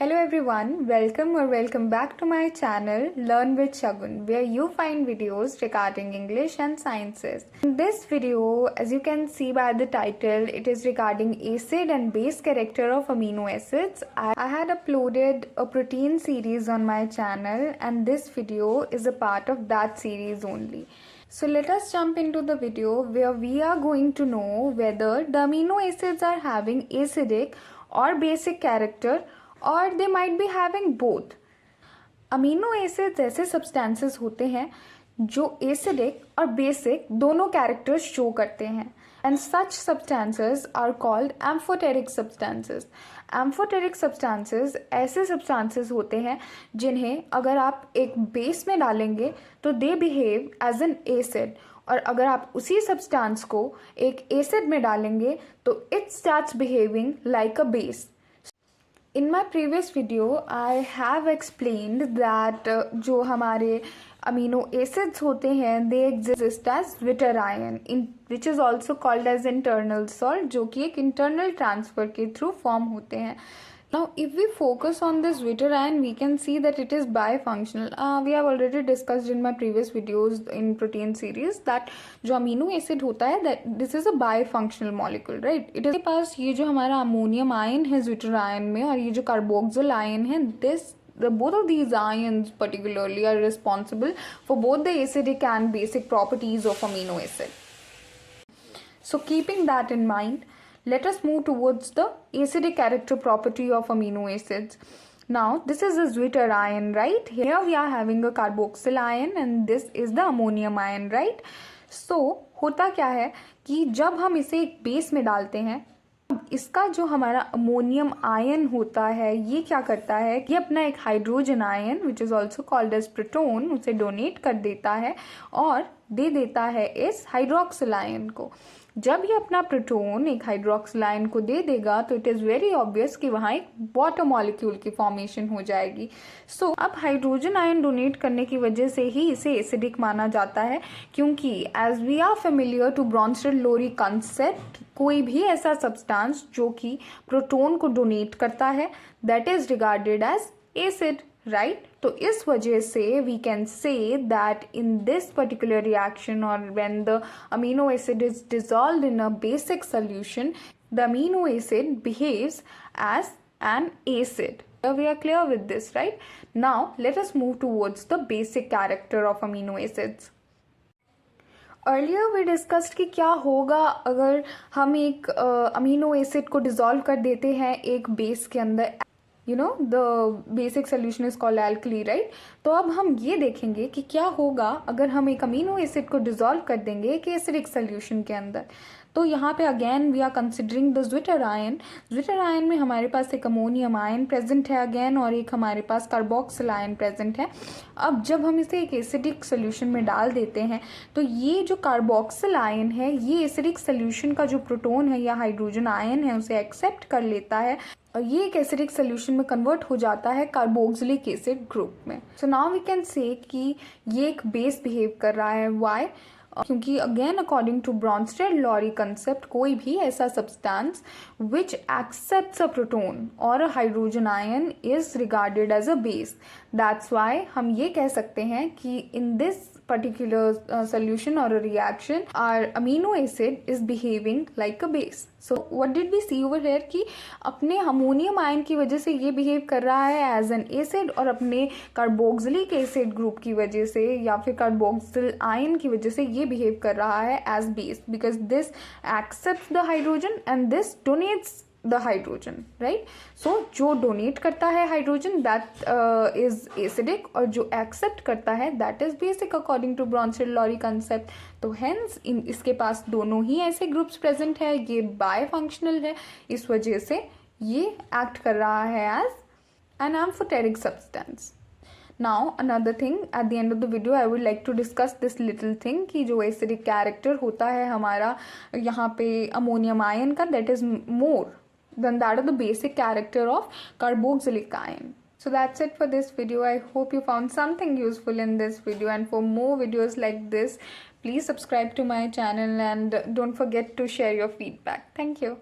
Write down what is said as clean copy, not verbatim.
Hello everyone, welcome back to my channel Learn with Shagun, where you find videos regarding English and sciences. In this video, as you can see by the title, it is regarding acid and base character of amino acids. I had uploaded a protein series on my channel and this video is a part of that series only. So let us jump into the video where we are going to know whether the amino acids are having acidic or basic character और they might be having both. Amino acids ऐसे substances होते हैं जो acidic और basic दोनों characters show करते हैं and such substances are called amphoteric substances. Amphoteric substances ऐसे सब्सटेंसेस होते हैं जिन्हें अगर आप एक बेस में डालेंगे तो they behave as an acid, और अगर आप उसी सब्सटेंस को एक एसिड में डालेंगे तो it starts behaving like a base. In my previous video, I have explained that जो हमारे amino acids होते हैं they exist as Zwitter ion, which is also called as internal salt, जो कि एक internal transfer के through form होते हैं. Now, if we focus on this Zwitter ion, we can see that it is bifunctional. We have already discussed in my previous videos in protein series that जो amino acid होता है that this is a bifunctional molecule, right? It is के पास ये जो हमारा ammonium ion है Zwitter ion में और ये जो carboxyl ion है both of these ions particularly are responsible for both the acidic and basic properties of amino acid. So keeping that in mind, let us move towards the acidic character property of amino acids. Now, this is a Zwitter ion, right? Here we are having a carboxyl ion and this is the ammonium ion, right? So, होता क्या है कि जब हम इसे एक base में डालते हैं, इसका जो हमारा अमोनियम आयन होता है ये क्या करता है, ये अपना एक hydrogen ion which is also called as proton उसे डोनेट कर देता है और दे देता है इस हाइड्रोक्सिल आयन को. जब ये अपना प्रोटोन एक हाइड्रोक्सिल आयन को दे देगा तो इट इज़ वेरी ऑब्वियस कि वहाँ एक वाटर मॉलिक्यूल की फॉर्मेशन हो जाएगी. सो अब हाइड्रोजन आयन डोनेट करने की वजह से ही इसे एसिडिक माना जाता है, क्योंकि as we are familiar to Bronsted Lowry concept, कोई भी ऐसा सब्सटेंस जो कि प्रोटोन को डोनेट करता है that is regarded as acid, right? तो इस वजह से we can say that in this particular reaction or when the amino acid is dissolved in a basic solution, the amino acid behaves as an acid. We are clear with this, right? Now let us move towards the basic character of amino acids. Earlier we discussed कि क्या होगा अगर हम एक amino acid को dissolve कर देते हैं एक बेस के अंदर. You know, the basic solution is called alkali, right? तो अब हम ये देखेंगे कि क्या होगा अगर हम एक अमीनो एसिड को डिसॉल्व कर देंगे एक एसिडिक सोल्यूशन के अंदर. तो यहाँ पे again we are considering the Zwitter ion. Zwitter ion में हमारे पास एक अमोनियम आयन प्रेजेंट है अगेन और एक हमारे पास कार्बोक्सिल आयन प्रेजेंट है. अब जब हम इसे एक एसिडिक सोल्यूशन में डाल देते हैं तो ये जो कार्बोक्सिल आयन है ये एसिडिक सोल्यूशन का जो प्रोटोन है या हाइड्रोजन आयन है उसे एक्सेप्ट कर लेता है और ये एक एसिडिक सोल्यूशन में कन्वर्ट हो जाता है कार्बोक्सिलिक एसिड ग्रुप में. So now we can say कि ये एक बेस बिहेव कर रहा है. व्हाई? क्योंकि again according to Bronsted Lowry concept कोई भी ऐसा substance which accepts a proton और a hydrogen ion is regarded as a base. That's why हम ये कह सकते हैं कि in this particular solution or a reaction our amino acid is behaving like a base. So what did we see over here कि अपने ammonium ion की वजह से ये बिहेव कर रहा है एज एन एसिड और अपने कार्बोक्सिलिक एसिड ग्रुप की वजह से या फिर कार्बोक्सिल आयन की वजह से ये बिहेव कर रहा है as base, because this accepts the hydrogen and this donates the hydrogen, right? So जो डोनेट करता है हाइड्रोजन दैट इज एसिडिक और जो एक्सेप्ट करता है that is basic according to Bronsted Lowry concept. तो हेंस इसके पास दोनों ही ऐसे ग्रुप्स प्रेजेंट है, ये बाय फंक्शनल है, इस वजह से ये एक्ट कर रहा है as an amphoteric substance. Now another thing at the end of the video I would like to discuss this little thing कि जो एसिडिक कैरेक्टर होता है हमारा यहाँ पे अमोनियम आयन का that is more than that of the basic character of carboxylic ion. So that's it for this video. I hope you found something useful in this video, and for more videos like this please subscribe to my channel and don't forget to share your feedback. Thank you.